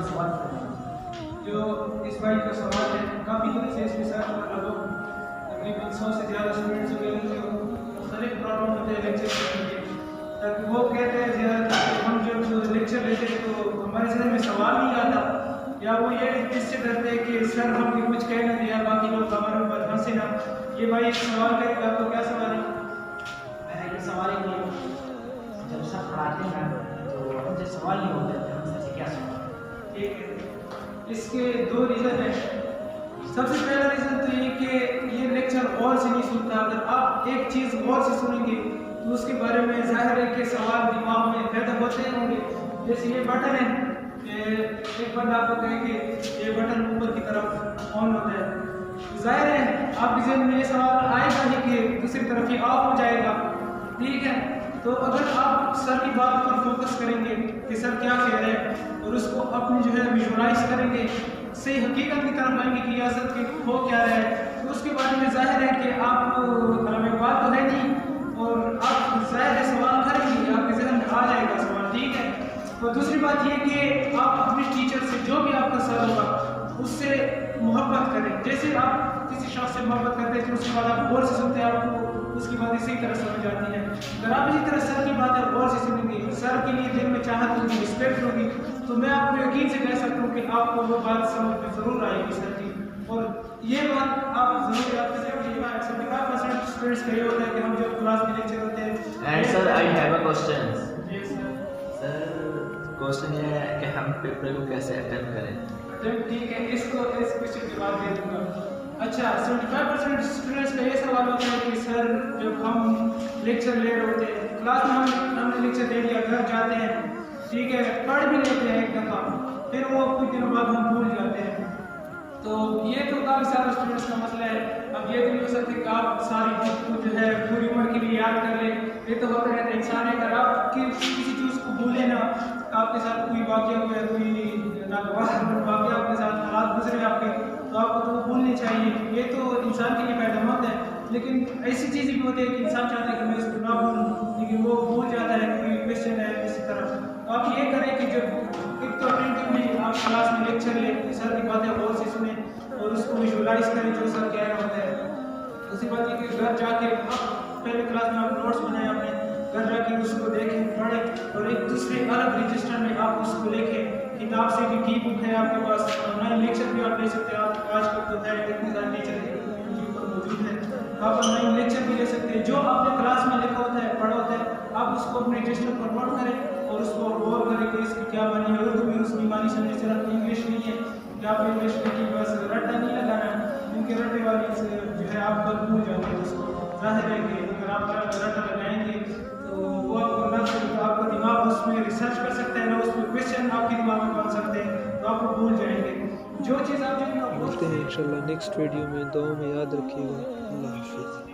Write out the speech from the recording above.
سوال جو اس بھائی کا سوال ہے کافی دن سے اس کے ساتھ لوگ تقریباً 100 سے زیادہ اسٹوڈنٹس ہو گئے جو مختلف پرابلم ہوتے ہیں لیکچر کے لیے تاکہ وہ کہتے ہیں زیادہ ہم جب لیکچر لیتے ہیں تو ہمارے ذہن میں سوال نہیں آتا یا وہ یہ اس سے ڈرتے ہیں کہ سر ہم بھی کچھ کہہ نہ دیا باقی لوگ ہمارے اوپر ہنسے نہ. یہ بھائی ایک سوال کرے گا تو کیا سوال ہے؟ میرا یہ سوال ہے کہ جب سر پڑھاتے ہیں تو ہم سے سوال نہیں ہوتے تو ہم سے کیا سوال؟ ٹھیک ہے، اس کے 2 ریزن ہیں. سب سے پہلا ریزن تو یہ کہ یہ لیکچر غور سے نہیں سنتا. اگر آپ ایک چیز غور سے سنیں گے تو اس کے بارے میں ظاہر ہے کہ سوال دماغ میں پیدا ہوتے ہوں گے. جیسے یہ بٹن ہے، ایک بندہ آپ کو کہے کہ یہ بٹن اوپر کی طرف آن ہوتا ہے، ظاہر ہے آپ کے ذہن میں یہ سوال آئے گا نہیں کہ دوسری طرف یہ آف ہو جائے گا. ٹھیک ہے، تو اگر آپ سر کی بات پر فوکس کریں گے کہ سر کیا کہہ رہے ہیں اور اس کو اپنے جو ہے ویژولائز کریں گے، صحیح حقیقت کی طرف آئیں گے کہ یہ اصل کے ہو کیا رہا ہے، تو اس کے بارے میں ظاہر ہے کہ آپ علم اقبال تو ہے نہیں اور آپ ظاہر ہے سوال کریں گے، آپ کے ذہن میں آ جائے گا سوال. ٹھیک ہے، اور دوسری بات یہ کہ آپ اپنے ٹیچر سے جو بھی آپ کا سر ہوگا اس سے محبت کریں. جیسے آپ کسی شخص سے محبت کرتے ہیں تو اس کے بعد آپ غور سے سنتے ہیں، آپ کو اس کی باتیں صحیح طرح سمجھ آتی ہیں. اگر آپ اسی طرح سر کی باتیں غور سے سنیں گے، سر کے لیے دل میں چاہت ہوگی، رسپیکٹ ہوگی، تو میں آپ کو یقین سے کہہ سکتا ہوں کہ آپ کو وہ بات سمجھ میں ضرور آئے گی سر کی. اور یہ بات آپ ضرور یاد کریں کہ 75% اسٹوڈنٹس کا یہ ہوتا ہے کہ ہم جب کلاس میں لیکچر ہوتے ہیں. And sir I have a question. جی سر. سر کوسچن یہ ہے کہ ہم پیپر کو کیسے اٹینڈ کریں؟ ٹھیک ہے، اس کوشچن کے بعد دے دوں گا. اچھا، 75% اسٹوڈنٹس کا یہ سوال ہوتا ہے کہ سر جب ہم لیکچر لے رہے ہوتے ہیں کلاس میں، ہم نے لیکچر لے لیا، گھر جاتے ہیں، ٹھیک ہے، پڑھ بھی لیتے ہیں ایک دفعہ، پھر وہ کچھ دنوں بعد ہم بھول جاتے ہیں. تو یہ تو کافی سارے اسٹوڈنٹس کا مسئلہ ہے. اب یہ تو نہیں ہو سکتا کہ آپ ساری چیز کو جو ہے پوری عمر کے لیے یاد کر لیں. یہ تو ہوتا رہتا ہے انسان ہے، اگر آپ کسی چیز کو بھولیں نا، آپ کے ساتھ کوئی واقعہ ہوا ہے، کوئی ناگوار واقعہ آپ کے ساتھ حالات گزرے آپ کے، تو آپ کو تو وہ بھولنے چاہیے. یہ تو انسان کے لیے فائدہ مند ہے. لیکن ایسی چیزیں بھی ہوتی ہے کہ انسان چاہتا ہے کہ میں اس کو نہ بھولوں لیکن وہ بھول جاتا ہے، کوئی کویشچن ہے اسی طرح. تو آپ یہ کریں کہ جب ایک تو اٹینٹیولی آپ کلاس میں لیکچر لیں، سر کی باتیں غور سے سنیں اور اس کو ویژولائز کریں جو سر کہہ رہا ہوتا ہے. دوسری بات یہ کہ گھر جا کے آپ پہلے کلاس میں آپ نوٹس بنائیں، اپنے گھر جا کے اس کو دیکھیں، پڑھیں اور ایک دوسرے الگ رجسٹر میں آپ اس کو لکھیں. کتاب سے بھی ٹھیک بک ہے آپ کے پاس، آن لائن لیکچر بھی آپ لے سکتے ہیں. آپ آج کل تو ہے اتنے سارے ٹیچر یوٹیوب پر موجود ہیں، آپ آن لائن لیکچر بھی لے سکتے ہیں. جو آپ نے کلاس میں لکھا ہوتا ہے، پڑھا ہوتا ہے، آپ اس کو اپنے رجسٹر پر نوٹ کریں اور اس کو غور کریں کہ اس کی کیا معنی ہے. اردو بھی اس کی معنی سمجھے، صرف انگلش نہیں ہے کہ آپ انگلش کی بس رٹا نہیں لگانا ہے، کیونکہ رٹے والی سے جو ہے آپ پر بھول جاتے ہیں اس کو. ظاہر ہے کہ اگر آپ رٹا لگائیں گے تو وہ آپ کو نہ تو آپ کا دماغ اس میں ریسرچ کر سکتا ہے، نہ اس میں کویشچن آپ کے دماغ میں بن سکتے ہیں، تو آپ کو بھول جائیں گے. جو چیز آپ ملتے ہیں انشاءاللہ نیکسٹ ویڈیو میں. دعاؤں میں یاد رکھیے گا. اللہ حافظ.